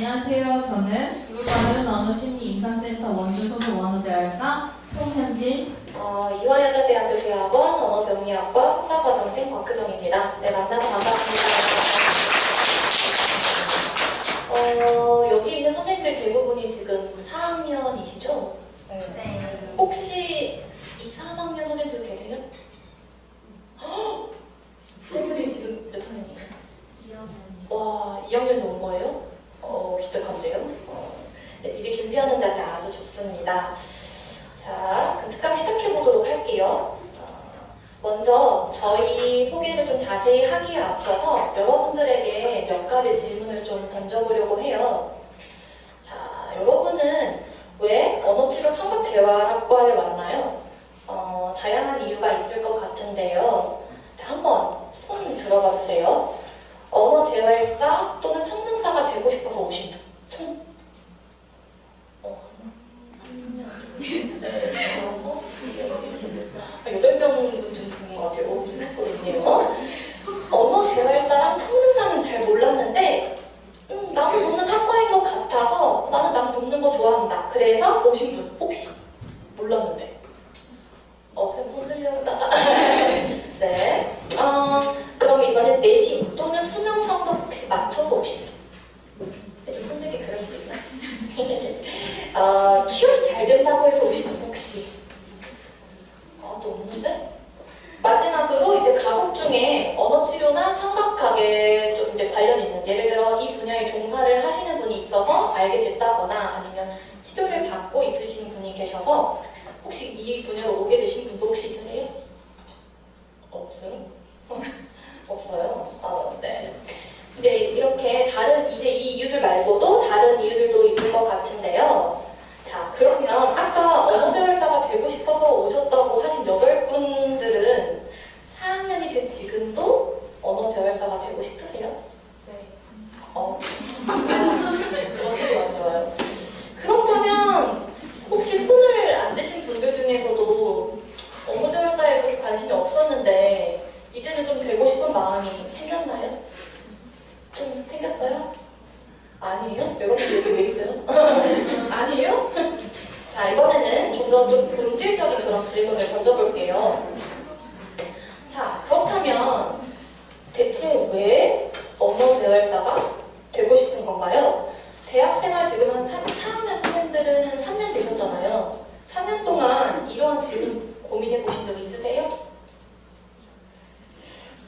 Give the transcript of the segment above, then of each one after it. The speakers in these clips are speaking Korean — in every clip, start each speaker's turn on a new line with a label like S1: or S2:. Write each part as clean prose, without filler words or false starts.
S1: 안녕하세요. 저는 언어심리임상센터 원주 소속 언어재활사 송현진.
S2: 이화여자대학교 대학원 언어병리학과 석사과정생 곽규정입니다. 네, 만나서 반갑습니다. 여기 있는 선생님들 대부분이 지금 4학년이시죠?
S3: 네.
S2: 혹시 2, 3학년 선생님들 계세요? 선생님들이 지금 몇 학년이에요?
S3: 2학년.
S2: 와, 2학년도 온 거예요? 기특한데요? 네, 미리 준비하는 자세 아주 좋습니다. 자, 그럼 특강 시작해보도록 할게요. 먼저 저희 소개를 좀 자세히 하기에 앞서서 여러분들에게 몇 가지 질문을 좀 던져보려고 해요. 자, 여러분은 왜 언어치료 청각재활학과에 왔나요? 다양한 이유가 있을 것 같은데요. 자, 한번 손 들어봐 주세요. 언어재활사 또는 청능사가 되고 싶어서 오신 분. 손. 네, 8명쯤 되는 것 같아요. 생각보다 언어재활사랑 청능사는 잘 몰랐는데 나무 돕는 학과인 것 같아서 나는 나무 돕는 거 좋아한다. 그래서 오신 분 혹시 몰랐는데 쌤 손 들려온다. 네. 그럼 이번엔 내신 또는 수능 성적 혹시 맞춰서 오신 분? 좀 손들기 그럴 수 있나? 취업 잘 된다고 해서 오신 분 혹시? 또 없는데? 마지막으로 이제 가곡 중에 언어치료나 청각학에 좀 이제 관련 있는, 예를 들어 이 분야에 종사를 하시는 분이 있어서 알게 됐다거나 아니면 치료를 받고 있으신 분이 계셔서 혹시 이 분야로 오게 되신 분도 혹시 있으세요? 없어요? 없어요? 네. 근데 이렇게 다른 이제 이 이유들 말고도 다른 이유들도 있을 것 같은데요. 자, 그러면 아까 언어재활사가 되고 싶어서 오셨다고 하신 8분들은 4학년이 된 지금도 언어재활사가 되고 싶으세요?
S3: 네.
S2: 좋아요. 그렇다면 혹시 손을 안 드신 분들 중에서도 언어재활사에 그렇게 관심이 없었는데 이제는 좀 되고 싶은 마음이 생겼나요? 좀 생겼어요? 아니에요? 여러분 여기 왜 있어요? 아니에요? 자, 이번에는 좀 더 좀 본질적인 그런 질문을 던져볼게요. 자, 그렇다면 대체 왜 언어재활사가 되고 싶은 건가요? 대학생활 지금 한 4학년 선생님들은 한 3년 되셨잖아요. 3년 동안 이러한 질문 고민해보신 적 있으세요?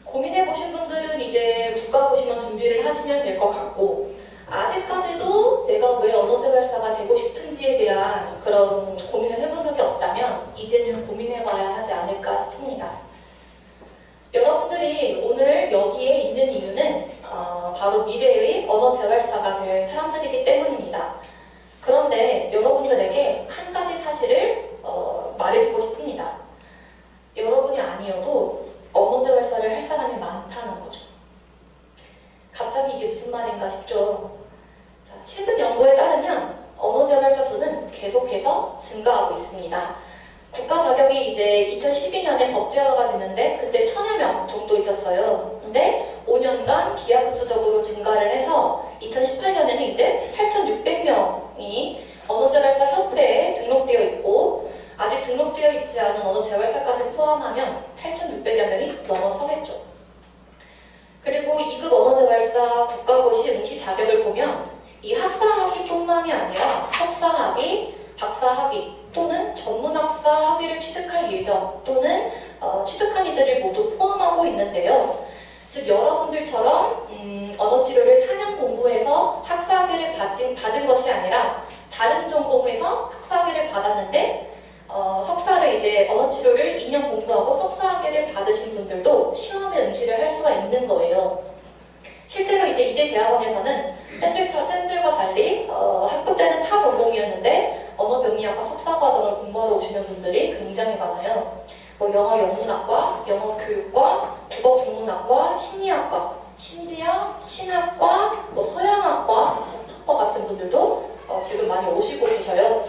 S2: 고민해보신 분들은 이제 국가고시만 준비를 하시면 될 것 같고, 아직까지도 내가 왜 언어재활사가 되고 싶은지에 대한 그런 고민을 해본 적이 없다면 이제는 고민해봐야 하지 않을까 싶습니다. 여러분들이 오늘 여기에 있는 이유는 바로 미래의 언어재활사가 될 사람들이기 때문입니다. 그런데 여러분들에게 한 가지 사실을 말해주고 싶습니다. 여러분이 아니어도 언어재활사를 할 사람이 많다는 거죠. 갑자기 이게 무슨 말인가 싶죠. 자, 최근 연구에 따르면 언어재활사 수는 계속해서 증가하고 있습니다. 국가 자격이 이제 2012년에 법제화가 됐는데 그때 1000여 명 정도 있었어요. 근데 5년간 기하급수적으로 증가를 해서 2018년에는 이제 8,600명이 언어재활사 협회에 등록되어 있고, 아직 등록되어 있지 않은 언어재활사까지 포함하면 8,600여 명이 넘어서겠죠. 그리고 2급 언어재활사 국가고시 응시 자격을 보면 이 학사학위뿐만이 아니라 석사학위, 박사학위 또는 전문학사 학위를 취득할 예정 또는 취득한 이들을 모두 포함하고 있는데요. 즉 여러분들처럼 언어치료를 4년 공부해서 학사학위를 받은 것이 아니라 다른 전공에서 학사학위를 받았는데 석사를 이제 언어치료를 2년 공부하고 석사학위를 받으신 분들도 시험에 응시를 할 수가 있는 거예요. 실제로 이제 이대 대학원에서는 쌤들과 달리 학부 때는 타 전공이었는데 언어병리학과 석사과정을 공부하러 오시는 분들이 굉장히 많아요. 영어 영문학과, 영어 교육과, 국어 국문학과, 심리학과, 심지어 신학과, 서양학과, 학과 같은 분들도 지금 많이 오시고 계셔요.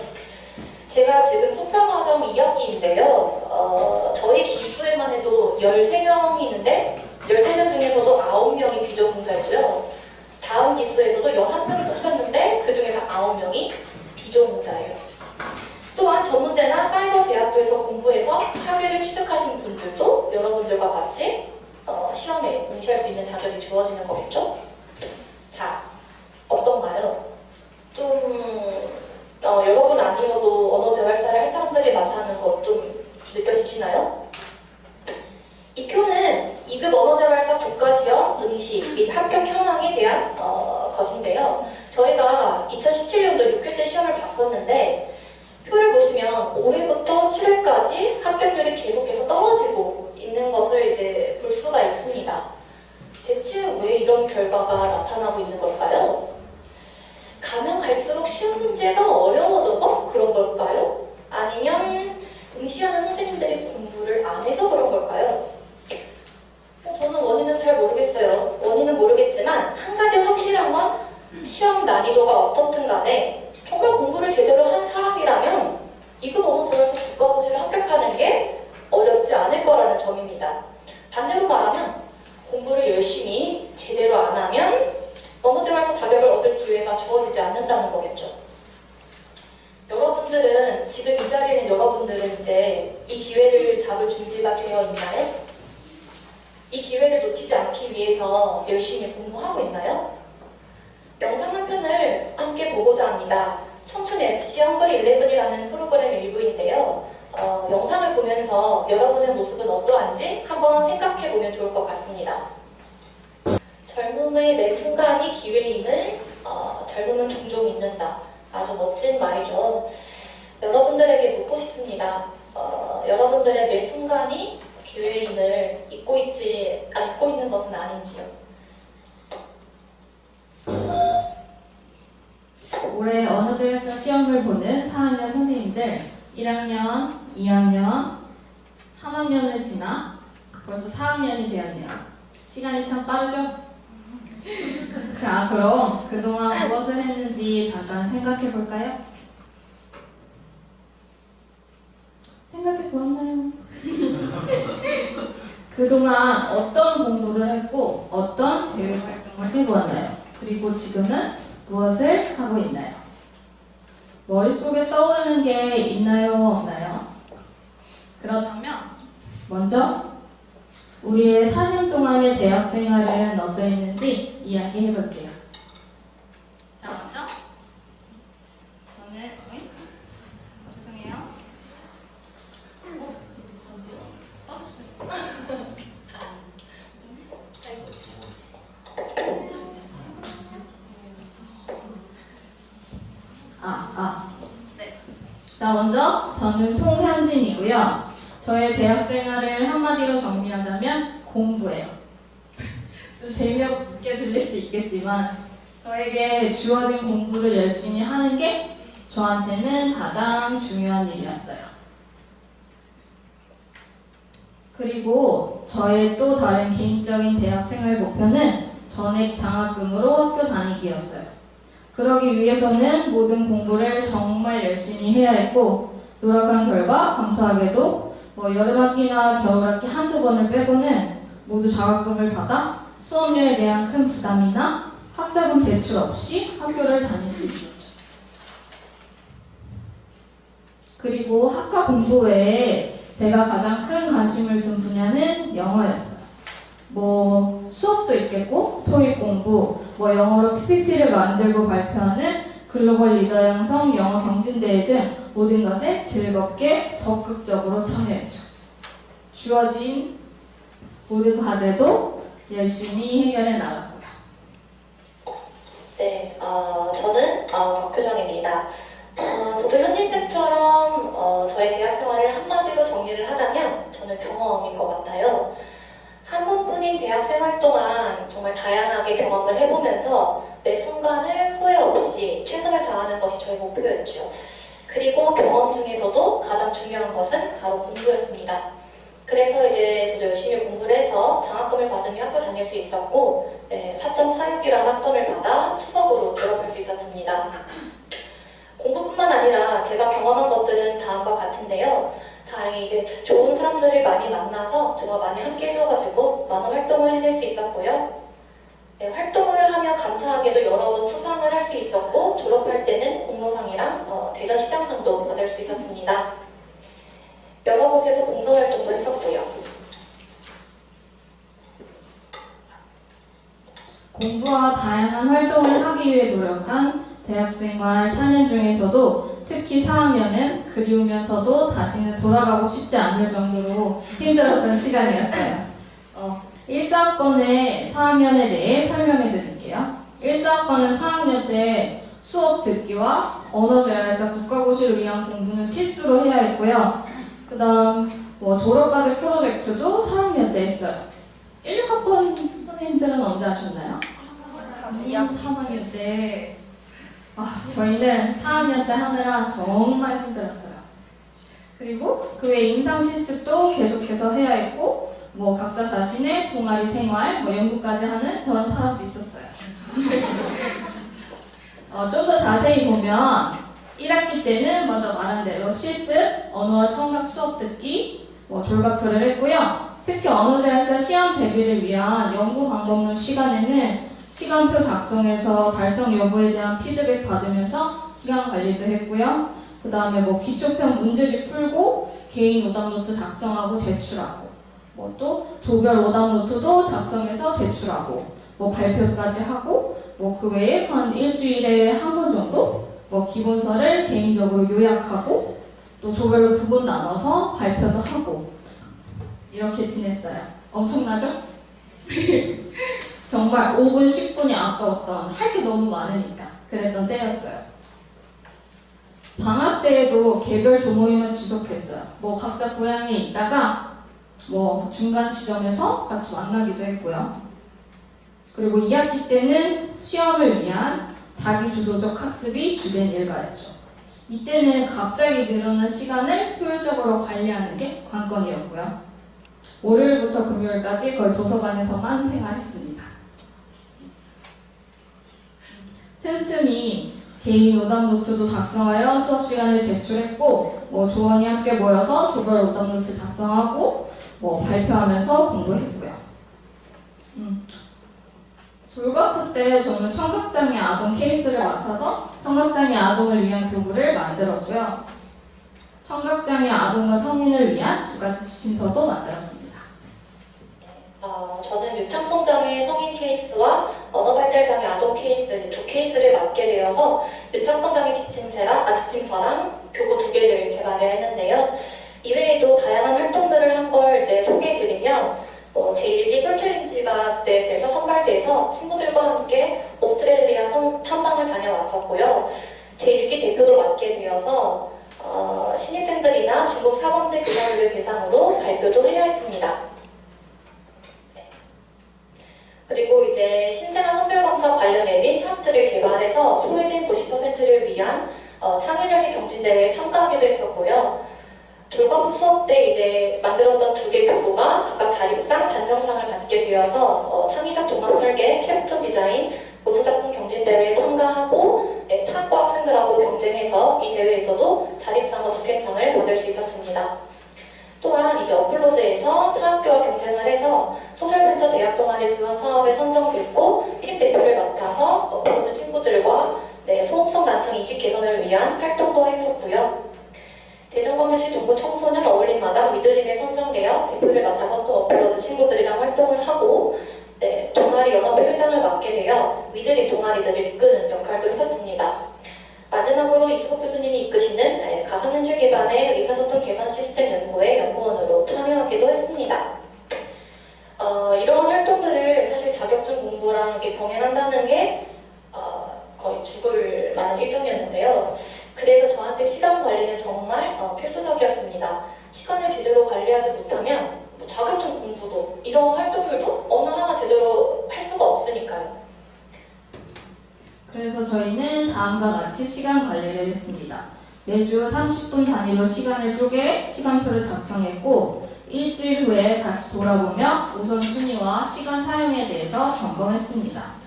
S2: 제가 지금 석사과정 2학기인데요. 저희 기수에만 해도 13명이 있는데 13명 중에서도 9명이 비전공자이고요. 다음 기수에서도 11명이 뽑혔는데 과정이 비전문자예요. 또한 전문대나 사이버 대학교에서 공부해서 사회를 취득하신 분들도 여러분들과 같이 시험에 응시할 수 있는 자격이 주어지는 거겠죠? 자, 어떤가요? 좀 여러분 아니어도 언어 재활사를 할 사람들이 마사하는 것 좀 느껴지시나요? 이 표는 2급 언어 재활사 국가시험 응시 및 합격 현황에 대한 것인데요. 저희가 2017년도 6회 때 시험을 봤었는데 표를 보시면 5회부터 7회까지 합격률이 계속해서 떨어지고 있는 것을 이제 볼 수가 있습니다. 대체 왜 이런 결과가 나타나고 있는 걸까요? 가면 갈수록 시험 문제가 어려워져서 그런 걸까요? 아니면 응시하는 선생님들이 공부를 안 해서 그런 걸까요? 저는 원인은 잘 모르겠어요. 원인은 모르겠지만 한 가지 확실한 건 시험 난이도가 어떻든 간에 정말 공부를 제대로 한 사람이라면 2급 언어 재활사 국가고시를 합격하는 게 어렵지 않을 거라는 점입니다. 반대로 말하면 공부를 열심히 제대로 안 하면 언어 재활사 자격을 얻을 기회가 주어지지 않는다는 거겠죠. 여러분들은 지금 이 자리에 있는 여러분들은 이제 이 기회를 잡을 준비가 되어 있나요? 이 기회를 놓치지 않기 위해서 열심히 공부하고 있나요? 영상 한 편을 함께 보고자 합니다. 청춘 FC 헝그리 11이라는 프로그램 일부인데요. 영상을 보면서 여러분의 모습은 어떠한지 한번 생각해 보면 좋을 것 같습니다. 젊음의 매 순간이 기회임을 젊음은 종종 잊는다. 아주 멋진 말이죠. 여러분들에게 묻고 싶습니다. 여러분들의 매 순간이 기회임을 잊고 있는 것은 아닌지요.
S1: 올해 언어 재활사 시험을 보는 4학년 선생님들 1학년, 2학년, 3학년을 지나 벌써 4학년이 되었네요. 시간이 참 빠르죠? 자, 그럼 그동안 무엇을 했는지 잠깐 생각해 볼까요? 생각해 보았나요? 그동안 어떤 공부를 했고 어떤 대외 활동을 해보았나요? 그리고 지금은 무엇을 하고 있나요? 머릿속에 떠오르는 게 있나요? 없나요? 그렇다면 먼저 우리의 4년 동안의 대학 생활은 어떠했는지 이야기해 볼게요. 자, 먼저 저는 죄송해요. 자, 먼저 저는 송현진이고요. 저의 대학 생활을 한마디로 정리하자면 공부예요. 좀 재미없게 들릴 수 있겠지만 저에게 주어진 공부를 열심히 하는 게 저한테는 가장 중요한 일이었어요. 그리고 저의 또 다른 개인적인 대학 생활 목표는 전액 장학금으로 학교 다니기였어요. 그러기 위해서는 모든 공부를 정말 열심히 해야 했고 노력한 결과 감사하게도 여름학기나 겨울학기 한두 번을 빼고는 모두 장학금을 받아 수업료에 대한 큰 부담이나 학자금 대출 없이 학교를 다닐 수 있었죠. 그리고 학과 공부 외에 제가 가장 큰 관심을 둔 분야는 영어였어요. 수업도 있겠고 토익 공부, 영어로 PPT를 만들고 발표하는 글로벌 리더 양성 영어 경진대회 등 모든 것에 즐겁게 적극적으로 참여했죠. 주어진 모든 과제도 열심히 해결해 나갔고요.
S2: 네, 저는 곽효정입니다. 저도 현진쌤처럼 저의 대학 생활을 한마디로 정리를 하자면 저는 경험인 것 같아요. 한 번뿐인 대학 생활 동안 정말 다양하게 경험을 해보면서 매 순간을 후회 없이 최선을 다하는 것이 저의 목표였죠. 그리고 경험 중에서도 가장 중요한 것은 바로 공부였습니다. 그래서 이제 저도 열심히 공부를 해서 장학금을 받으며 학교 다닐 수 있었고 4.46이라는 학점을 받아 수석으로 졸업할 수 있었습니다. 공부뿐만 아니라 제가 경험한 것들은 다음과 같은데요. 다행히 이제 좋은 사람들을 많이 만나서 저와 많이 함께 해줘가지고 많은 활동을 해낼 수 있었고요. 활동을 하며 감사하게도 여러 번 수상을 할 수 있었고 졸업할 때는 공로상이랑 대전시장상도 받을 수 있었습니다. 여러 곳에서 봉사활동도 했었고요.
S1: 공부와 다양한 활동을 하기 위해 노력한 대학생활 4년 중에서도 특히 4학년은 그리우면서도 다시는 돌아가고 싶지 않을 정도로 힘들었던 시간이었어요. 1사학번의 4학년에 대해 설명해 드릴게요. 1사학번은 4학년 때 수업 듣기와 언어재활사 국가고시를 위한 공부는 필수로 해야 했고요. 그 다음 졸업과제 프로젝트도 4학년 때 했어요. 16학번 선생님들은 언제 하셨나요? 3학년 때. 저희는 4학년 때 하느라 정말 힘들었어요. 그리고 그 외 임상 실습도 계속해서 해야 했고 각자 자신의 동아리 생활, 연구까지 하는 저런 사람도 있었어요. 좀 더 자세히 보면 1학기 때는 먼저 말한 대로 실습, 언어와 청각 수업 듣기, 졸과표를 했고요. 특히 언어재활사 시험 대비를 위한 연구 방법론 시간에는 시간표 작성해서 달성 여부에 대한 피드백 받으면서 시간 관리도 했고요. 그 다음에 기초편 문제집 풀고 개인 오답노트 작성하고 제출하고 또 조별 오답노트도 작성해서 제출하고 발표까지 하고 그 외에 한 일주일에 한 번 정도 기본서를 개인적으로 요약하고 또 조별로 부분 나눠서 발표도 하고 이렇게 지냈어요. 엄청나죠? 정말 5분, 10분이 아까웠던, 할 게 너무 많으니까 그랬던 때였어요. 방학 때에도 개별 조모임을 지속했어요. 각자 고향에 있다가 중간 지점에서 같이 만나기도 했고요. 그리고 2학기 때는 시험을 위한 자기주도적 학습이 주된 일과였죠. 이때는 갑자기 늘어난 시간을 효율적으로 관리하는 게 관건이었고요. 월요일부터 금요일까지 거의 도서관에서만 생활했습니다. 틈틈이 개인 오답노트도 작성하여 수업 시간에 제출했고 조원이 함께 모여서 조별 오답노트 작성하고 발표하면서 공부했고요. 졸과표 때 저는 청각장애 아동 케이스를 맡아서 청각장애 아동을 위한 교구를 만들었고요. 청각장애 아동과 성인을 위한 2가지 지침서도 만들었습니다.
S2: 저는 유창성장애 성인 케이스와 언어발달장애 아동 케이스 두 케이스를 맡게 되어서 유창성장애 지침서랑 교구 2개를 개발해야 했는데요. 이외에도 다양한 활동들을 한 걸 소개해드리면 제1기 솔챌린지가 대회에서 선발돼서 친구들과 함께 오스트레일리아 탐방을 다녀왔었고요. 제1기 대표도 맡게 되어서 신입생들이나 중국 사범대 교사들을 대상으로 발표도 해야 했습니다. 그리고 신생아 선별검사 관련 앱인 샤스트를 개발해서 소외된 90%를 위한 창의절기 경진대회에 참가하기도 했었고요. 졸과표 수업 때 만들었던 2개 교구가 각각 자립상, 단정상을 받게 되어서 창의적 종합설계, 캡스톤 디자인, 모수작품 경진대회에 참가하고 타학과 학생들하고 경쟁해서 이 대회에서도 자립상과 독행상을 받을 수 있었습니다. 또한 어플로즈에서 타학교와 경쟁을 해서 소셜벤처 대학 동아리 지원 사업에 선정됐고 팀 대표를 맡아서 어플로즈 친구들과 소음성 난청 인식 개선을 위한 활동도 했었고요. 대전광역시 동구 청소년 어울림마당 위드림에 선정되어 대표를 맡아서 또 어플로즈 친구들이랑 활동을 하고 동아리 연합회 회장을 맡게 되어 위드림 동아리들을 이끄는 역할도 했었습니다. 마지막으로 이수복 교수님이 이끄시는 가상현실 기반의 의사소통 개선 시스템 연구의 연구원으로 참여하기도 했습니다. 이러한 활동들을 사실 자격증 공부랑 이렇게 병행한다는 게 거의 죽을 만한 일정이었는데요. 그래서 저한테 시간 관리는 정말 필수적이었습니다. 시간을 제대로 관리하지 못하면 자격증 공부도 이런 활동들도 어느 하나 제대로 할 수가 없으니까요.
S1: 그래서 저희는 다음과 같이 시간 관리를 했습니다. 매주 30분 단위로 시간을 쪼개 시간표를 작성했고 일주일 후에 다시 돌아보며 우선순위와 시간 사용에 대해서 점검했습니다.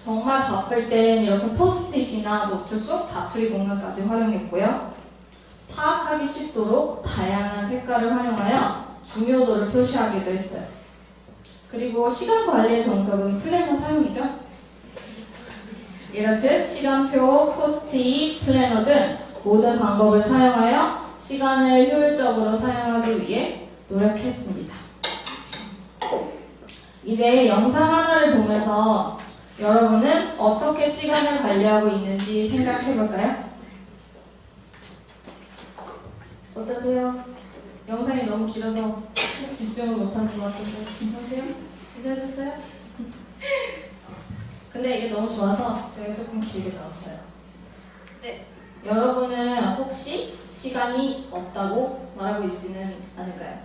S1: 정말 바쁠 땐 이렇게 포스트잇이나 노트 속 자투리 공간까지 활용했고요. 파악하기 쉽도록 다양한 색깔을 활용하여 중요도를 표시하기도 했어요. 그리고 시간 관리의 정석은 플래너 사용이죠. 이렇듯 시간표, 포스트잇, 플래너 등 모든 방법을 사용하여 시간을 효율적으로 사용하기 위해 노력했습니다. 이제 영상 하나를 보면서 여러분은 어떻게 시간을 관리하고 있는지 생각해 볼까요? 어떠세요? 영상이 너무 길어서 집중을 못한 것 같은데 괜찮으세요? 괜찮으셨어요? 근데 이게 너무 좋아서 제가 조금 길게 나왔어요. 네. 여러분은 혹시 시간이 없다고 말하고 있지는 않을까요?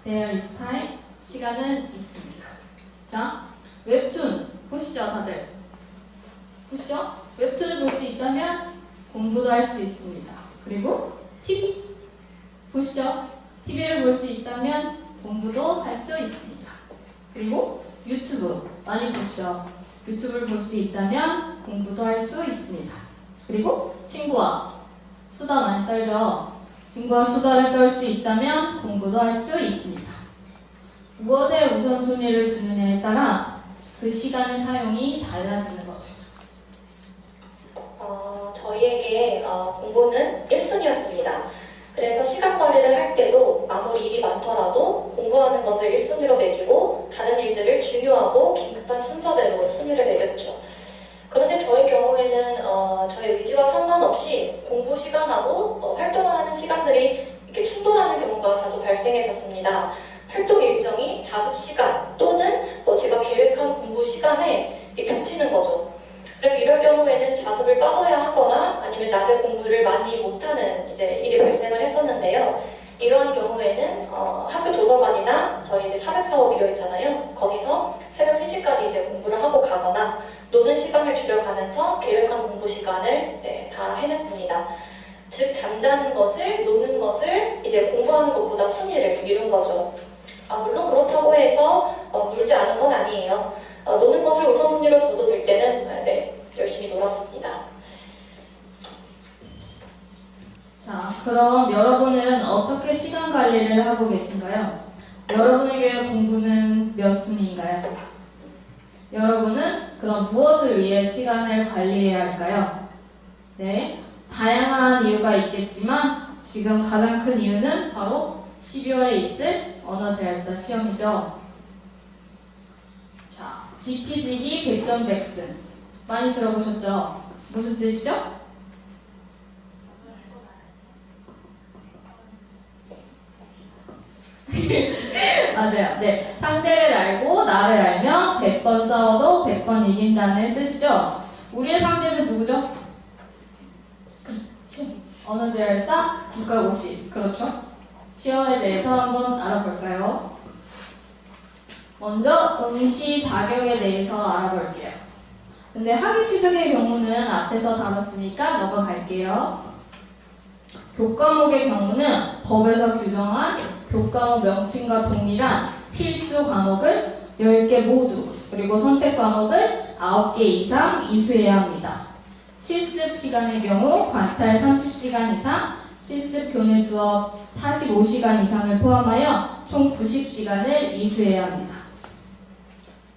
S1: There is time. 시간은 있습니다. 자, 웹툰 보시죠, 다들. 보시죠? 웹툰을 볼 수 있다면 공부도 할 수 있습니다. 그리고 TV 보시죠. TV를 볼 수 있다면 공부도 할 수 있습니다. 그리고 유튜브 많이 보시죠. 유튜브를 볼 수 있다면 공부도 할 수 있습니다. 그리고 친구와 수다 많이 떨죠. 친구와 수다를 떨 수 있다면 공부도 할 수 있습니다. 무엇에 우선순위를 주느냐에 따라 그 시간의 사용이 달라지는 거죠.
S2: 저희에게 공부는 1순위였습니다. 그래서 시간 관리를 할 때도 아무리 일이 많더라도 공부하는 것을 1순위로 매기고 다른 일들을 중요하고 긴급한 순서대로 순위를 매겼죠. 그런데 저의 경우에는 저의 의지와 상관없이 공부 시간하고 활동을 하는 시간들이 이렇게 충돌하는 경우가 자주 발생했었습니다. 활동 일정이 자습 시간 또는 제가 계획한 공부 시간에 겹치는 거죠. 그래서 이럴 경우에는 자습을 빠져야 하거나 아니면 낮에 공부를 많이 못하는 이제 일이 발생을 했었는데요. 이러한 경우에는 학교 도서관이나 저희 이제 사백 사업 비어 있잖아요. 거기서 새벽 3시까지 이제 공부를 하고 가거나 노는 시간을 줄여가면서 계획한 공부 시간을 다 해냈습니다. 즉 잠자는 것을 노는 것을 이제 공부하는 것보다 순위를 미룬 거죠. 물론 그렇다고 해서 놀지 않은 건 아니에요. 노는 것을 우선순위로 둬도 될 때는 열심히 놀았습니다.
S1: 자, 그럼 여러분은 어떻게 시간 관리를 하고 계신가요? 여러분에게 공부는 몇 순위인가요? 여러분은 그럼 무엇을 위해 시간을 관리해야 할까요? 네, 다양한 이유가 있겠지만 지금 가장 큰 이유는 바로 12월에 있을 언어재활사 시험이죠. 자, 지피지기 100점 백승 많이 들어보셨죠? 무슨 뜻이죠? 맞아요. 네, 상대를 알고 나를 알면 100번 싸워도 100번 이긴다는 뜻이죠. 우리의 상대는 누구죠? 언어재활사 국가고시. 그렇죠? 시험에 대해서 한번 알아볼까요? 먼저 응시 자격에 대해서 알아볼게요. 근데 학위취득의 경우는 앞에서 다뤘으니까 넘어갈게요. 교과목의 경우는 법에서 규정한 교과목 명칭과 동일한 필수 과목을 10개 모두 그리고 선택 과목을 9개 이상 이수해야 합니다. 실습 시간의 경우 관찰 30시간 이상, 실습 교내 수업 45시간 이상을 포함하여 총 90시간을 이수해야 합니다.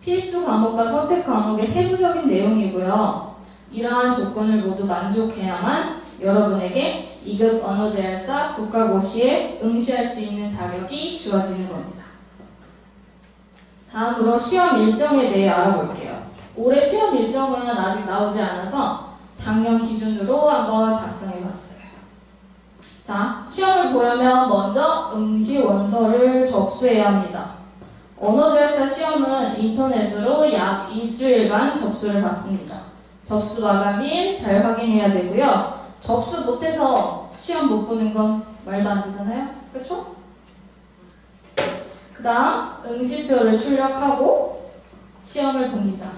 S1: 필수 과목과 선택 과목의 세부적인 내용이고요. 이러한 조건을 모두 만족해야만 여러분에게 2급 언어재활사 국가고시에 응시할 수 있는 자격이 주어지는 겁니다. 다음으로 시험 일정에 대해 알아볼게요. 올해 시험 일정은 아직 나오지 않아서 작년 기준으로 한번 작성해봤어요. 자, 시험을 보려면 먼저 응시 원서를 접수해야 합니다. 언어재활사 시험은 인터넷으로 약 일주일간 접수를 받습니다. 접수 마감일 잘 확인해야 되고요. 접수 못해서 시험 못 보는 건 말도 안 되잖아요. 그렇죠? 그 다음 응시표를 출력하고 시험을 봅니다.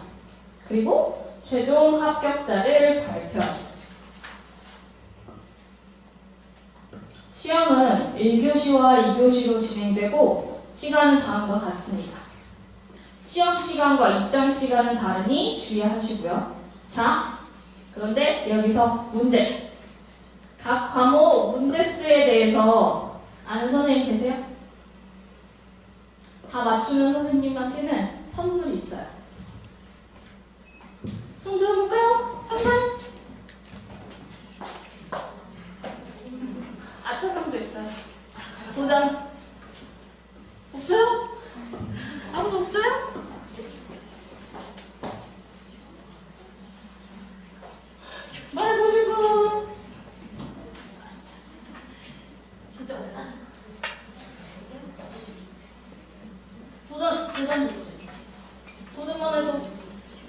S1: 그리고 최종 합격자를 발표하죠. 시험은 1교시와 2교시로 진행되고 시간은 다음과 같습니다. 시험 시간과 입장 시간은 다르니 주의하시고요. 자, 그런데 여기서 문제. 각 과목 문제수에 대해서 아는 선생님 계세요? 다 맞추는 선생님한테는 선물이 있어요. 손 들어볼까요? 선발. 아차상도 있어요. 도전. 없어요? 아무도 없어요? 말해보실 분.
S2: 진짜 어려워.
S1: 도전만 해도.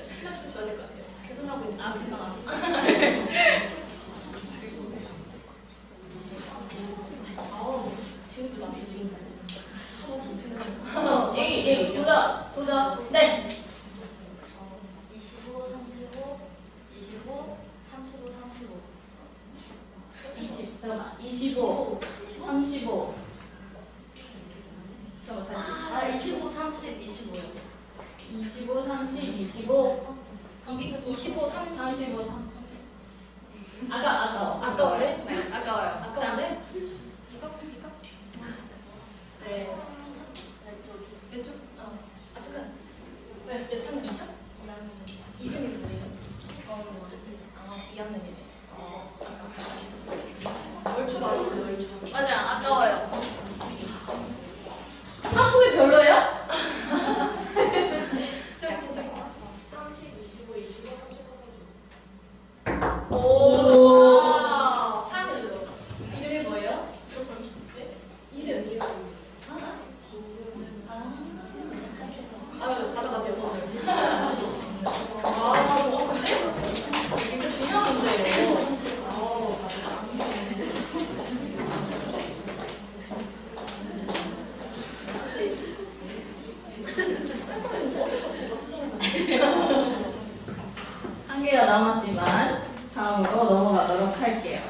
S2: 시간 좀 줘야 될 것 같아요. 계산하고 있는.
S1: 아, 그만 안
S2: 지금도 나쁘 지금.
S1: 얘기, 도전. 네.
S3: 25, 35, 25, 35, 35.
S1: 20. 잠깐만. 25, 35. 잠깐만, 다시.
S3: 아, 25, 30, 25요.
S1: 25, 30, 25.
S2: 25, 30.
S1: 35, 30. 아까워.
S2: 아까워요?
S1: 네, 아까워요.
S2: 아까운데?
S1: 이거?
S2: 네. 왼쪽? 아, 잠깐. 몇 학년이죠? 2학년 뭐예요? 2학년이네. 얼추 맞았어요, 얼추.
S1: 맞아요. 아까워요. 학급이 별로예요?
S2: 괜찮아.
S3: 30, 25, 25, 35, 35.
S2: 오, 좋다. 4학년이죠. 이름이 뭐예요? 이름. 아유, 가져가세요. 아, 정확한데? 이거 중요한 문제예요.
S1: 한 개가 남았지만 다음으로 넘어가도록 할게요.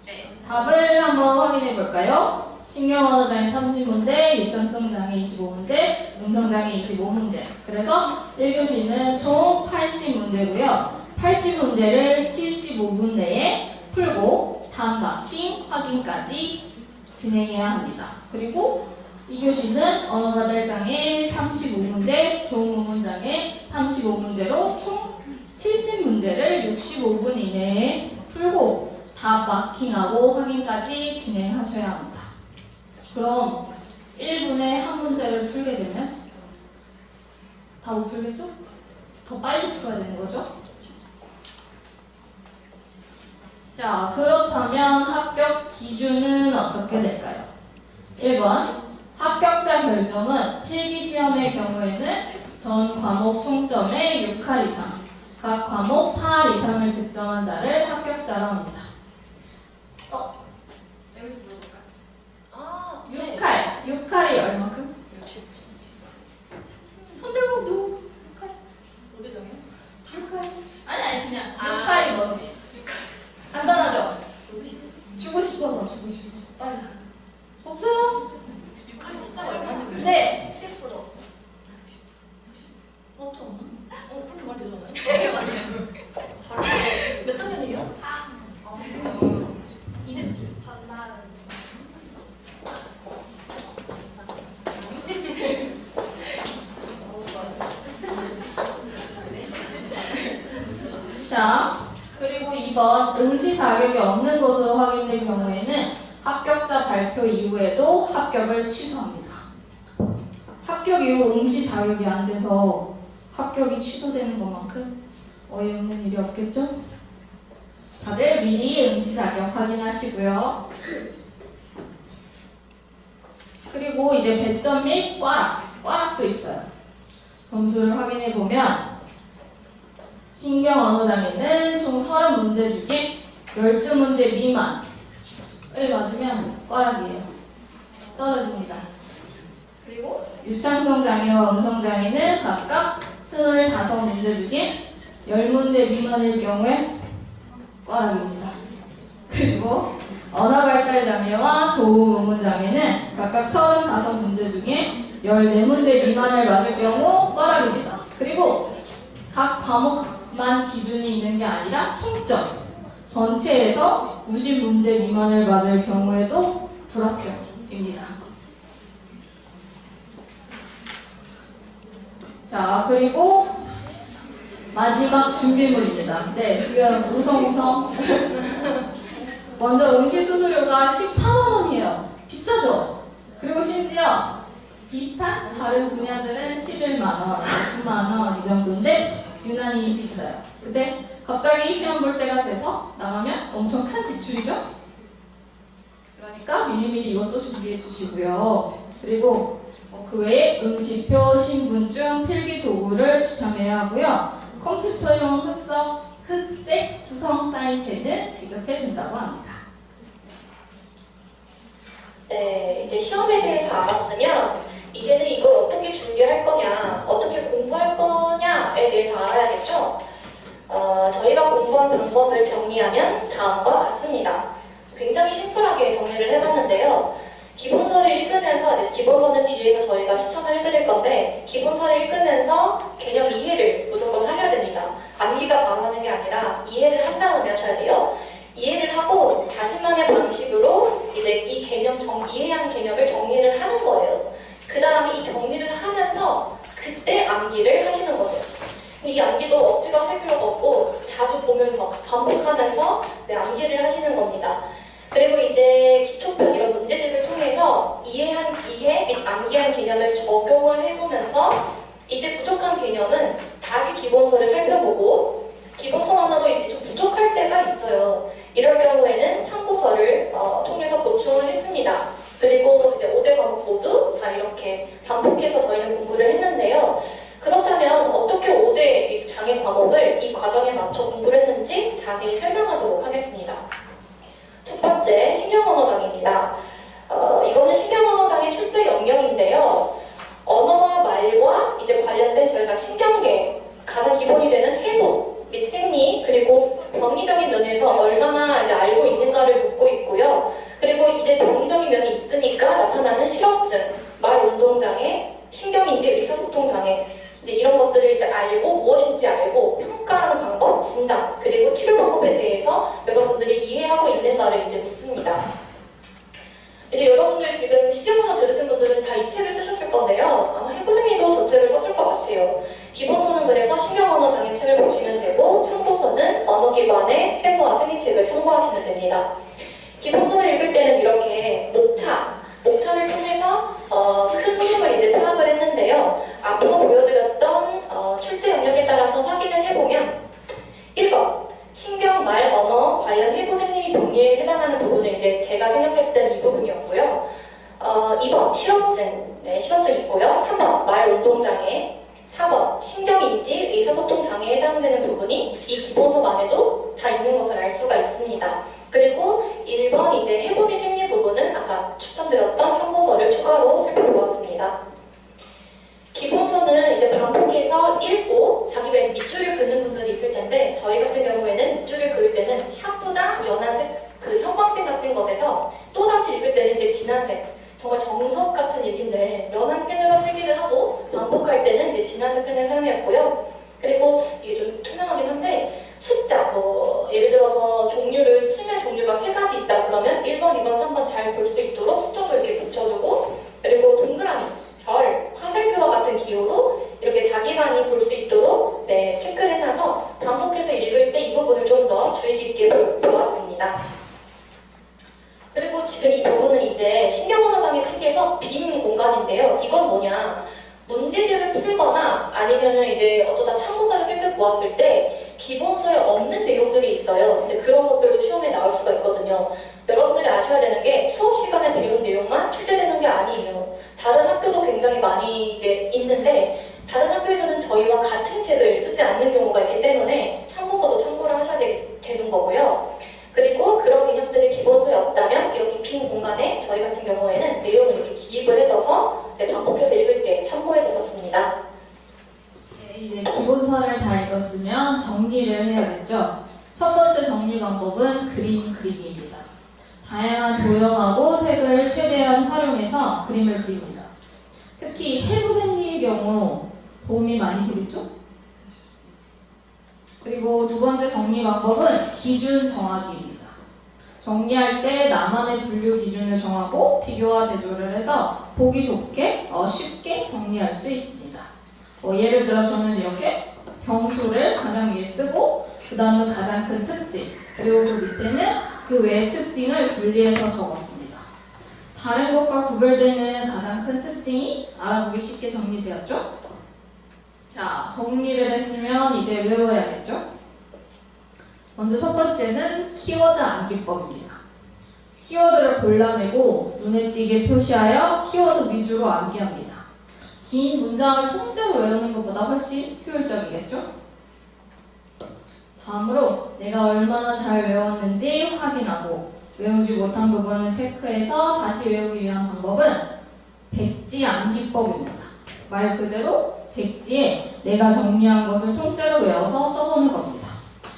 S1: 네, 답을 한번 확인해 볼까요? 신경언어장애 30문제, 유창성 장애 25문제, 음성장애 25문제. 그래서 1교시는 총 80문제고요. 80문제를 75분 내에 풀고 다음 마킹 확인까지 진행해야 합니다. 그리고 2교시는 언어발달장애 35문제, 교문문장애 35문제로 총 70문제를 65분 이내에 풀고 다 마킹하고 확인까지 진행하셔야 합니다. 그럼 1분에 한 문제를 풀게 되면 다 못 풀겠죠? 더 빨리 풀어야 되는 거죠? 자, 그렇다면 합격 기준은 어떻게 될까요? 1번 합격자 결정은 필기시험의 경우에는 전 과목 총점의 6할 이상, 각 과목 4할 이상을 득점한 자를 합격자로 합니다.
S3: 여기서 물어볼까요?
S2: 아,
S1: 6할, 6할이 얼마큼?
S2: 60.
S1: 손 들고 누구? 6할?
S2: 어디 정해?
S1: 6할? 아니 그냥 6할이 뭐지? 간단하죠? 주고 싶어서 빨리 없어요?
S2: 6할 숫자가 얼마인지
S1: 네.
S2: 7%. 좀. 그렇게 말이 되잖아요.
S3: 네, 맞아요.
S2: 잘해. 몇 학년이에요?
S3: 3.
S2: 이름?
S3: 전날은.
S1: 자, 그리고 2번 응시 자격이 없는 것으로 확인된 경우에는 합격자 발표 이후에도 합격을 취소합니다. 합격 이후 응시 자격이 안 돼서 합격이 취소되는 것만큼 어이없는 일이 없겠죠? 다들 미리 응시 자격 확인하시고요. 그리고 이제 배점 및 꽈락도 있어요. 점수를 확인해 보면 신경 언어장애는 총 30문제 중에 12문제 미만을 맞으면 꽈락이에요. 떨어집니다. 그리고 유창성 장애와 음성 장애는 각각 25문제 중에 10문제 미만일 경우에 꽈락입니다. 그리고 언어 발달 장애와 조음 의문 장애는 각각 35문제 중에 14문제 미만을 맞을 경우 꽈락입니다. 그리고 각 과목만 기준이 있는 게 아니라 총점 전체에서 90문제 미만을 맞을 경우에도 불합격입니다. 자, 그리고 마지막 준비물입니다. 네, 지금 우성우성. 먼저 응시 수수료가 14만 원이에요. 비싸죠? 그리고 심지어 비슷한 다른 분야들은 11만 원, 9만 원 이 정도인데 유난히 비싸요. 근데 갑자기 시험 볼 때가 돼서 나가면 엄청 큰 지출이죠? 그러니까 미리미리 이것도 준비해 주시고요. 그리고 그 외에 응시표, 신분증, 필기 도구를 지참해야 하고요. 컴퓨터용 흑색 수성 사인펜은 지급해 준다고 합니다.
S2: 네, 이제 시험에 대해서 알았으면 이제는 이걸 어떻게 준비할 거냐, 어떻게 공부할 거냐에 대해서 알아야겠죠? 저희가 공부한 방법을 정리하면 다음과 같습니다. 굉장히 심플하게 정리를 해봤는데요. 기본서를 읽으면서, 기본서는 뒤에서 저희가 추천을 해드릴 건데, 기본서를 읽으면서 개념 이해를 무조건 하셔야 됩니다. 암기가 바로 하는 게 아니라 이해를 한 다음에 하셔야 돼요. 이해를 하고 자신만의 방식으로 이제 이 개념 이해한 개념을 정리를 하는 거예요. 그 다음에 이 정리를 하면서 그때 암기를 하시는 거죠. 이 암기도 억지로 하실 필요가 없고 자주 보면서 반복하면서 암기를 하시는 겁니다. 그리고 이제 기초편 이런 문제집을 통해서 이해 및 암기한 개념을 적용을 해보면서 이때 부족한 개념은 다시 기본서를 살펴보고 기본서만으로 이제 좀 부족할 때가 있어요. 이럴 경우에는 참고서를 통해서 보충을 했습니다. 그리고 이제 5대 과목 모두 다 이렇게 반복해서 저희는 공부를 했는데요. 그렇다면 어떻게 5대 장애 과목을 이 과정에 맞춰 공부를 했는지 자세히 설명하도록 하겠습니다. 첫 번째, 신경언어장입니다. 이거는 신경언어장의 출제 영역인데요. 언어와 말과 이제 관련된 저희가 신경계, 가장 기본이 되는 해부 및 생리, 그리고 병리적인 면에서 얼마나 이제 알고 있는가를 묻고 있고요. 그리고 이제 병리적인 면이 있으니까 나타나는 실어증, 말운동장애, 신경인지 의사소통장애, 이제 이런 것들을 이제 알고 무엇인지 알고 평가하는 방법, 진단, 그리고 치료 방법에 대해서 여러분들이 이해하고 있는가를 이제 묻습니다. 이제 여러분들 지금 신경언어 들으신 분들은 다 이 책을 쓰셨을 건데요. 아마 해부생님도 저 책을 썼을 것 같아요. 기본서는 그래서 신경언어 장애 책을 보시면 되고 참고서는 언어기관의 해부와 생리책을 참고하시면 됩니다. 기본서를 읽을 때는 이렇게 목차를 통해서 큰 흐름을 이제 파악을 했는데요. 앞서 보여드렸던 출제 영역에 따라서 확인을 해보면 1번 신경, 말, 언어 관련 해부 생리및 병리에 해당하는 부분은 이제 제가 생각했을 때는 이 부분이었고요. 2번 실어증, 네, 실어증 있고요. 3번 말 운동장애, 4번 신경인지 의사소통장애에 해당되는 부분이 이 기본서만 해도 다 있는 것을 알 수가 있습니다. 그리고 1번 이제 해부 및 생리 부분은 아까 추천드렸던 참고서를 추가로 살펴보았습니다. 기본서는 이제 반복해서 읽고 자기가 밑줄을 긋는 분들이 있을 텐데 저희 같은 경우에는 밑줄을 그을 때는 샤프나 연한색 그 형광펜 같은 것에서 또다시 읽을 때는 이제 진한색 정말 정석 같은 얘기인데 연한 펜으로 필기를 하고 반복할 때는 이제 진한색 펜을 사용했고요. 그리고 이게 좀 투명하긴 한데 숫자, 예를 들어서 종류를 치면 종류가 3가지 있다 그러면 1번, 2번, 3번 잘 볼 수 있도록 숫자도 이렇게 붙여주고 그리고 동그라미, 별, 화살표와 같은 기호로 이렇게 자기만이 볼 수 있도록 체크를 해놔서 반복해서 읽을 때 이 부분을 좀 더 주의 깊게 보았습니다. 그리고 지금 이 부분은 이제 신경언어장애 책에서 빈 공간인데요. 이건 뭐냐? 문제집을 풀거나 아니면은 이제 어쩌다 참고서를 살펴보았을 때 기본서에 없는 내용들이 있어요. 근데 그런 것들도 시험에 나올 수가 있거든요. 여러분들이 아셔야 되는 게 수업 시간에 배운 내용만 출제되는 게 아니에요. 다른 학교도 굉장히 많이 이제 있는데 다른 학교에서는 저희와 같은 책을 쓰지 않는 경우가 있기 때문에 참고서도 참고를 하셔야 되는 거고요. 그리고 그런 개념들이 기본서에 없다면 이렇게 빈 공간에 저희 같은 경우에는 내용을 이렇게 기입을 해둬서 반복해서 읽을 때 참고해뒀었습니다.
S1: 네, 이제 기본서를 다 읽었으면 정리를 해야겠죠. 첫 번째 정리 방법은 그림 그리기입니다. 다양한 도형하고 색을 최대한 활용해서 그림을 그립니다. 특히 해부생리의 경우 도움이 많이 되겠죠? 그리고 두 번째 정리 방법은 기준 정하기입니다. 정리할 때 나만의 분류 기준을 정하고 비교와 대조를 해서 보기 좋게 쉽게 정리할 수 있습니다. 예를 들어 저는 이렇게 병수를 가장 위에 쓰고 그 다음은 가장 큰 특징 그리고 그 밑에는 그 외의 특징을 분리해서 적었습니다. 다른 것과 구별되는 가장 큰 특징이 알아보기 쉽게 정리되었죠? 자, 정리를 했으면 이제 외워야겠죠? 먼저 첫 번째는 키워드 암기법입니다. 키워드를 골라내고 눈에 띄게 표시하여 키워드 위주로 암기합니다. 긴 문장을 통째로 외우는 것보다 훨씬 효율적이겠죠? 다음으로 내가 얼마나 잘 외웠는지 확인하고 외우지 못한 부분을 체크해서 다시 외우기 위한 방법은 백지 암기법입니다. 말 그대로 백지에 내가 정리한 것을 통째로 외워서 써보는 겁니다.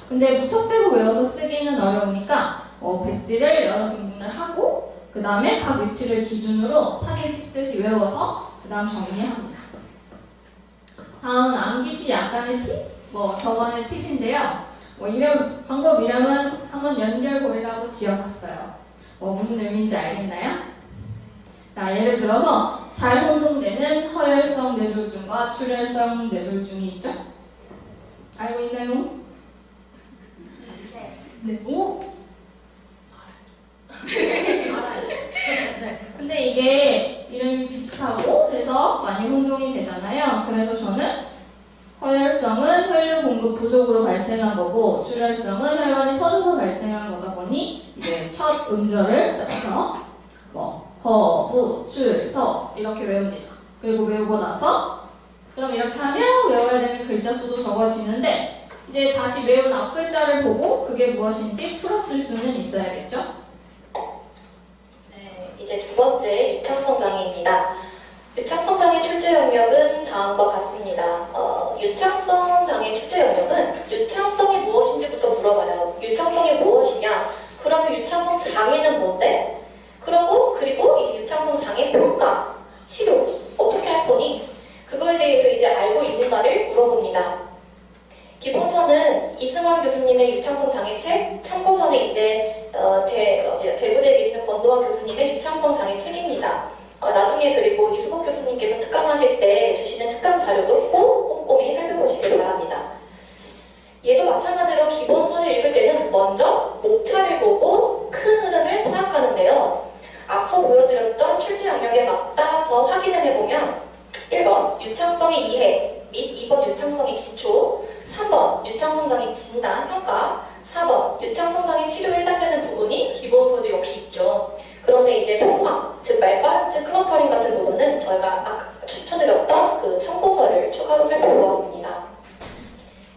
S1: 근데 무턱대고 외워서 쓰기는 어려우니까 백지를 여러 등분을 하고 그 다음에 각 위치를 기준으로 타겟 찍듯이 외워서 그 다음 정리합니다. 다음은 암기 시 약간의 팁? 저만의 팁인데요. 이런 방법 이름은 한번 연결고리라고 지어봤어요. 무슨 의미인지 알겠나요? 자, 예를 들어서 잘 혼동되는 허혈성 뇌졸중과 출혈성 뇌졸중이 있죠? 알고 있나요? 네. 오? 네. 근데 이게 이름이 비슷하고 해서 많이 혼동이 되잖아요. 그래서 저는 허혈성은 혈류 공급 부족으로 발생한 거고 출혈성은 혈관이 터져서 발생한 거다 보니 이제 첫 음절을 따라서 허, 부, 출, 터 이렇게 외웁니다. 그리고 외우고 나서 그럼 이렇게 하면 외워야 되는 글자 수도 적어지는데 이제 다시 외운 앞 글자를 보고 그게 무엇인지 풀었을 수는 있어야겠죠?
S2: 네, 이제 두 번째 유창성 장애입니다. 유창성 장애 출제 영역은 다음과 같습니다. 유창성 장애 출제 영역은 유창성이 무엇인지부터 물어봐요. 유창성이 무엇이냐? 그러면 유창성 장애는 뭔데? 그리고 이제 유창성 장애 평가, 치료 어떻게 할 거니? 그거에 대해서 이제 알고 있는가를 물어봅니다. 기본서는 이승환 교수님의 유창성 장애 책, 참고서는 이제 대구대에 계시는 권도환 교수님의 유창성 장애 책입니다. 나중에 그리고 이수복 교수님께서 특강하실 때 주시는 특강 자료도 꼭 꼼꼼히 살펴보시길 바랍니다. 얘도 마찬가지로 기본서를 읽을 때는 먼저 목차를 보고 큰 흐름을 파악하는데요. 앞서 보여드렸던 출제 영역에 맞따라서 확인을 해보면 1번 유창성의 이해 및 2번 유창성의 기초, 3번 유창성 장애 진단, 평가, 4번 유창성 장애 치료에 해당되는 부분이 기본서도 역시 있죠. 그런데 이제 소화, 즉 말바름증 클러터링 같은 부분은 저희가 아까 추천드렸던 그 참고서를 추가로 살펴보았습니다.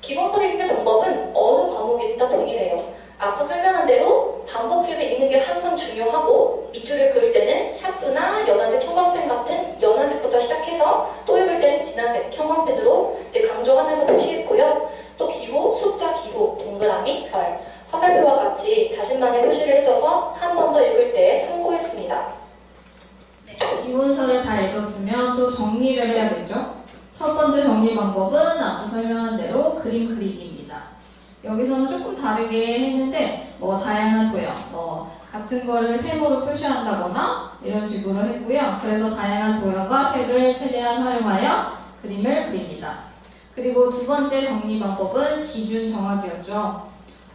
S2: 기본서를 읽는 방법은 어느 과목이든 다 동일해요. 앞서 설명한 대로 반복해서 읽는 게 항상 중요하고 밑줄을 그을 때는 샤프나 연한색 형광펜 같은 연한색부터 시작해서 또 읽을 때는 진한색 형광펜으로 이제 강조하면서 표시했고요. 또 기호, 숫자 기호, 동그라미, 별, 화살표와 같이 자신만의 표시를 해줘서 한 번 더 읽을 때 참고했습니다.
S1: 네, 기본서를 다 읽었으면 또 정리를 해야겠죠? 첫 번째 정리 방법은 앞서 설명한 대로 그림 그리기입니다. 여기서는 조금 다르게 했는데 다양한 도형, 같은 거를 세모로 표시한다거나 이런 식으로 했고요. 그래서 다양한 도형과 색을 최대한 활용하여 그림을 그립니다. 그리고 두 번째 정리 방법은 기준 정하기였죠.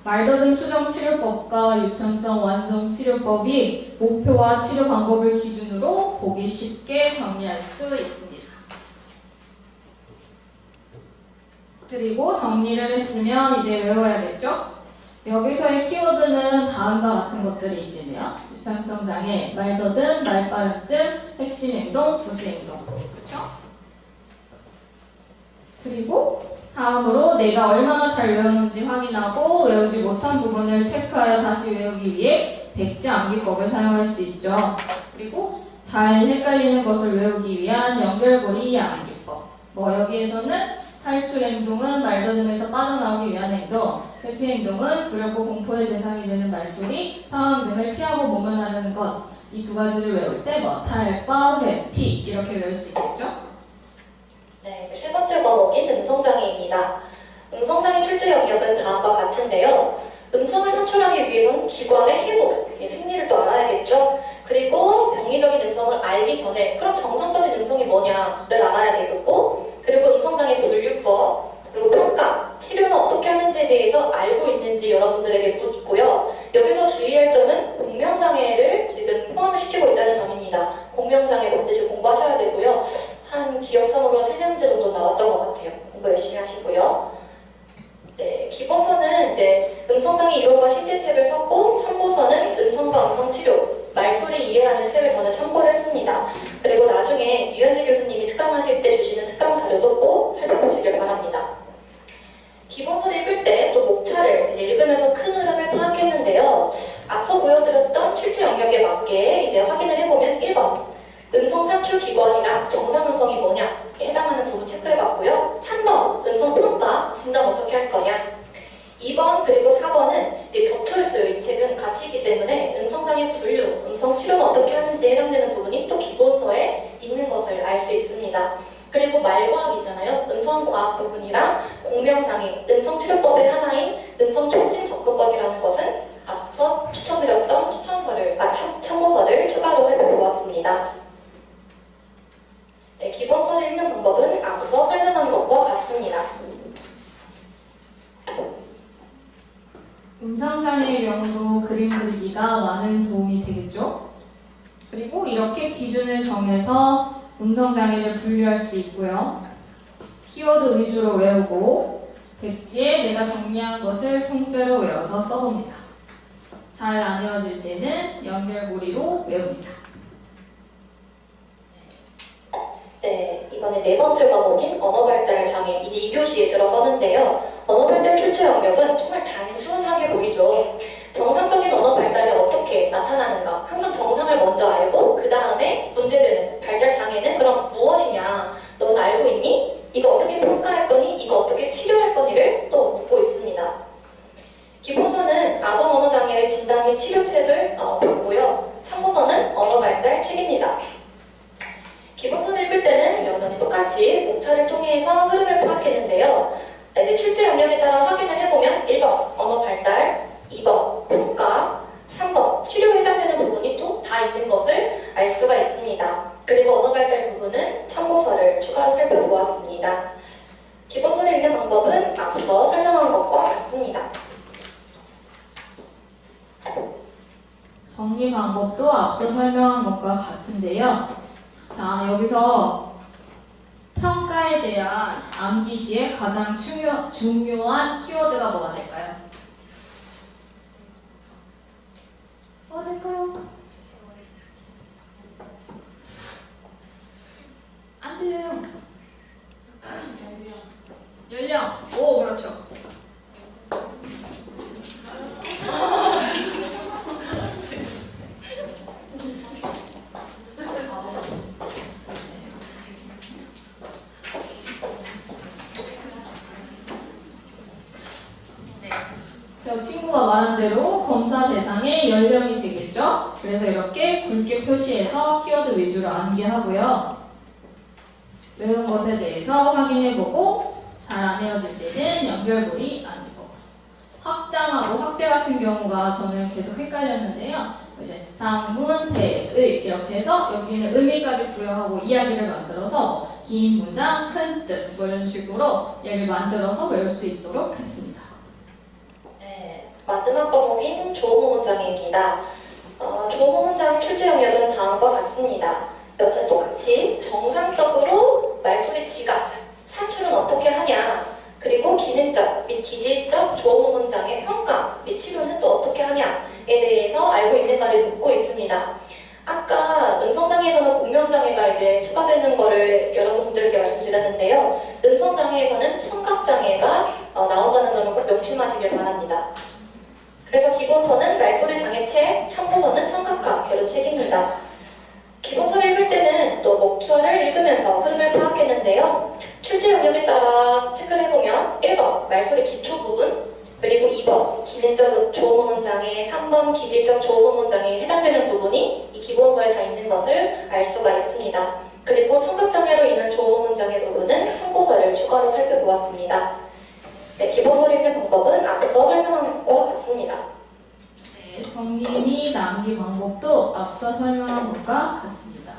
S1: 말더듬 수정 치료법과 유창성 완성 치료법이 목표와 치료 방법을 기준으로 보기 쉽게 정리할 수 있습니다. 그리고 정리를 했으면 이제 외워야겠죠? 여기서의 키워드는 다음과 같은 것들이 있겠네요. 유창성 장애, 말더듬, 말발음증, 핵심 행동, 부수 행동. 그렇죠? 그리고 다음으로 내가 얼마나 잘 외웠는지 확인하고 외우지 못한 부분을 체크하여 다시 외우기 위해 백지 암기법을 사용할 수 있죠. 그리고 잘 헷갈리는 것을 외우기 위한 연결고리 암기법. 여기에서는 탈출 행동은 말더듬에서 빠져나오기 위한 행동, 회피 행동은 두렵고 공포의 대상이 되는 말소리, 상황 등을 피하고 모면하려는 것. 이 두 가지를 외울 때 탈바, 회피 이렇게 외울 수 있겠죠?
S2: 네, 세 번째 과목인 음성장애입니다. 음성장애 출제 영역은 다음과 같은데요. 음성을 산출하기 위해서는 기관의 해부, 생리를 또 알아야겠죠. 그리고 병리적인 음성을 알기 전에 그럼 정상적인 음성이 뭐냐를 알아야 되겠고, 그리고 음성장애 분류법, 그리고 평가, 기억상으로 3문제 정도 나왔던 것 같아요. 공부 열심히 하시고요. 네, 기본서는 이제 음성장애 이론과 실제책을 썼고, 참고서는 음성과 음성치료, 말소리 이해하는 책을 저는 참고를 했습니다. 그리고 나중에 유현재 교수님이 특강하실 때 주시는 특강 자료도 꼭 살펴보시길 바랍니다. 기본서를 읽을 때 또 목차를 이제 읽으면서 큰 흐름을 파악했는데요. 앞서 보여드렸던 출제 영역에 맞게 이제 확인을 해보면 1번 음성 산출 기관이랑 정상 음성이 뭐냐에 해당하는 부분 체크해봤고요. 3번 음성 평가 진단 어떻게 할 거냐. 2번 그리고 4번은 이제 겹쳐있어요. 이 책은 같이 있기 때문에 음성장애 분류, 음성 치료가 어떻게 하는지에 해당되는 부분이 또 기본서에 있는 것을 알 수 있습니다. 그리고 말과학 있잖아요. 음성과학 부분이랑 공명장애, 음성치료법의 하나인 음성촉진 접근법이라는 것은 앞서 추천드렸던 참고서를 추가로 살펴보았습니다. 네, 기본서를 읽는 방법은 앞서 설명한 것과 같습니다.
S1: 음성장애의 경우도 그림 그리기가 많은 도움이 되겠죠? 그리고 이렇게 기준을 정해서 음성장애를 분류할 수 있고요. 키워드 위주로 외우고 백지에 내가 정리한 것을 통째로 외워서 써봅니다. 잘 안 외워질 때는 연결고리로 외웁니다.
S2: 네, 이번에 4번째 과목인 언어발달 장애, 이제 2교시에 들어서는데요. 언어발달 출제 영역은 정말 단순하게 보이죠. 정상적인 언어발달이 어떻게 나타나는가, 항상 정상을 먼저 알고 그 다음에 문제되는 발달 장애는 그럼 무엇이냐, 넌 알고 있니? 이거 어떻게 평가할 거니? 이거 어떻게 치료할 거니를 또 묻고 있습니다. 기본서는 아동 언어장애의 진단 및 치료책을 봤고요. 참고서는 언어발달 책입니다. 기본서를 읽을 때는 여전히 똑같이 목차를 통해서 흐름을 파악했는데요. 이제 출제 영역에 따라 확인을 해보면 1번 언어 발달, 2번 평가, 3번 치료에 해당되는 부분이 또 다 있는 것을 알 수가 있습니다. 그리고 언어 발달 부분은 참고서를 추가로 살펴보았습니다. 기본서를 읽는 방법은 앞서 설명한 것과 같습니다.
S1: 정리 방법도 앞서 설명한 것과 같은데요. 자, 여기서 평가에 대한 암기 시에 가장 중요한 키워드가 뭐가 될까요? 뭐가 될까요? 안 들려요. 연령. 오, 그렇죠. 저 친구가 말한 대로 검사 대상의 연령이 되겠죠? 그래서 이렇게 굵게 표시해서 키워드 위주로 암기하고요. 외운 것에 대해서 확인해보고 잘 안 외워질 때는 연결고리 남기고, 확장하고 확대 같은 경우가 저는 계속 헷갈렸는데요. 이제 상문, 대의 이렇게 해서 여기는 의미까지 부여하고 이야기를 만들어서 긴 문장, 큰 뜻, 뭐 이런 식으로 얘를 만들어서 외울 수 있도록 했습니다.
S2: 마지막 과목인 조호 문장입니다. 조호 문장의 출제 영역은 다음과 같습니다. 여전 똑같이 정상적으로 말소리 지각, 산출은 어떻게 하냐, 그리고 기능적 및 기질적 조호 문장의 평가 및 치료는 또 어떻게 하냐에 대해서 알고 있는가를 묻고 있습니다. 아까 음성장애에서는 공명장애가 이제 추가되는 거를 여러분들께 말씀드렸는데요. 음성장애에서는 청각장애가 나온다는 점을 꼭 명심하시길 바랍니다. 그래서 기본서는 말소리 장애책, 참고서는 청각학 결혼책입니다. 기본서를 읽을 때는 또 목차를 읽으면서 흐름을 파악했는데요. 출제 영역에 따라 체크를 해보면 1번 말소리 기초 부분, 그리고 2번 기능적 조호 문장애, 3번 기질적 조호 문장에 해당되는 부분이 이 기본서에 다 있는 것을 알 수가 있습니다. 그리고 청각장애로 인한 조호 문장의 부분은 참고서를 추가로 살펴보았습니다. 네, 기본서를 읽는 방법은 앞서 설명한 것과 같습니다.
S1: 네, 정리 및 암기 방법도 앞서 설명한 것과 같습니다.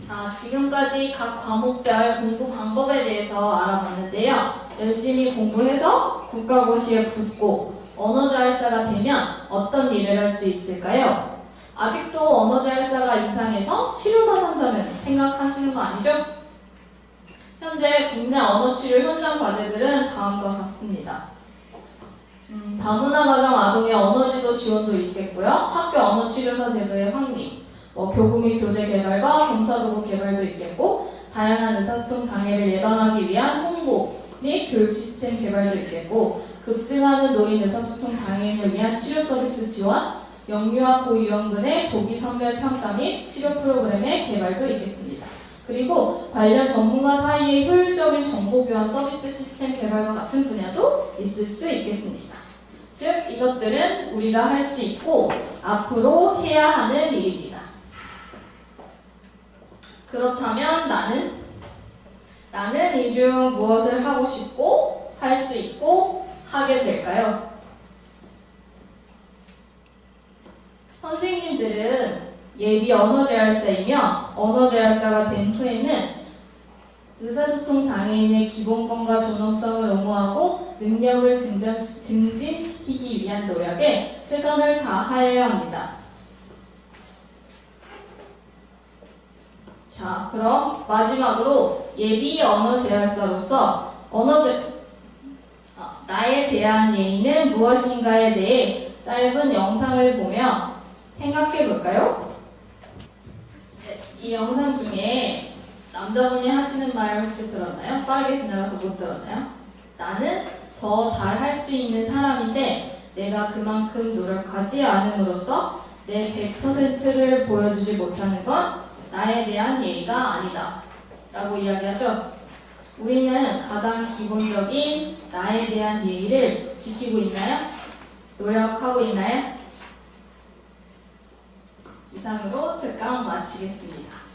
S1: 자, 지금까지 각 과목별 공부 방법에 대해서 알아봤는데요. 열심히 공부해서 국가고시에 붙고 언어자회사가 되면 어떤 일을 할 수 있을까요? 아직도 언어재활사가 임상에서 치료받는다는 생각하시는 거 아니죠? 현재 국내 언어치료 현장 과제들은 다음과 같습니다. 다문화가정 아동의 언어지도 지원도 있겠고요. 학교 언어치료사 제도의 확립, 교구 및 교재 개발과 경사도구 개발도 있겠고, 다양한 의사소통 장애를 예방하기 위한 홍보 및 교육 시스템 개발도 있겠고, 급증하는 노인 의사소통 장애인을 위한 치료 서비스 지원, 영유아 고유형군의 조기 선별 평가 및 치료 프로그램의 개발도 있겠습니다. 그리고 관련 전문가 사이의 효율적인 정보 교환 서비스 시스템 개발과 같은 분야도 있을 수 있겠습니다. 즉, 이것들은 우리가 할 수 있고 앞으로 해야 하는 일입니다. 그렇다면 나는 이 중 무엇을 하고 싶고 할 수 있고 하게 될까요? 선생님들은 예비 언어재활사이며 언어재활사가 된 후에는 의사소통 장애인의 기본권과 존엄성을 옹호하고 능력을 증진시키기 위한 노력에 최선을 다하여야 합니다. 자, 그럼 마지막으로 예비 언어재활사로서 나에 대한 예의는 무엇인가에 대해 짧은 영상을 보며 생각해 볼까요? 이 영상 중에 남자분이 하시는 말 혹시 들었나요? 빠르게 지나가서 못 들었나요? 나는 더 잘할 수 있는 사람인데 내가 그만큼 노력하지 않음으로써 내 100%를 보여주지 못하는 건 나에 대한 예의가 아니다 라고 이야기하죠. 우리는 가장 기본적인 나에 대한 예의를 지키고 있나요? 노력하고 있나요? 이상으로 특강 마치겠습니다.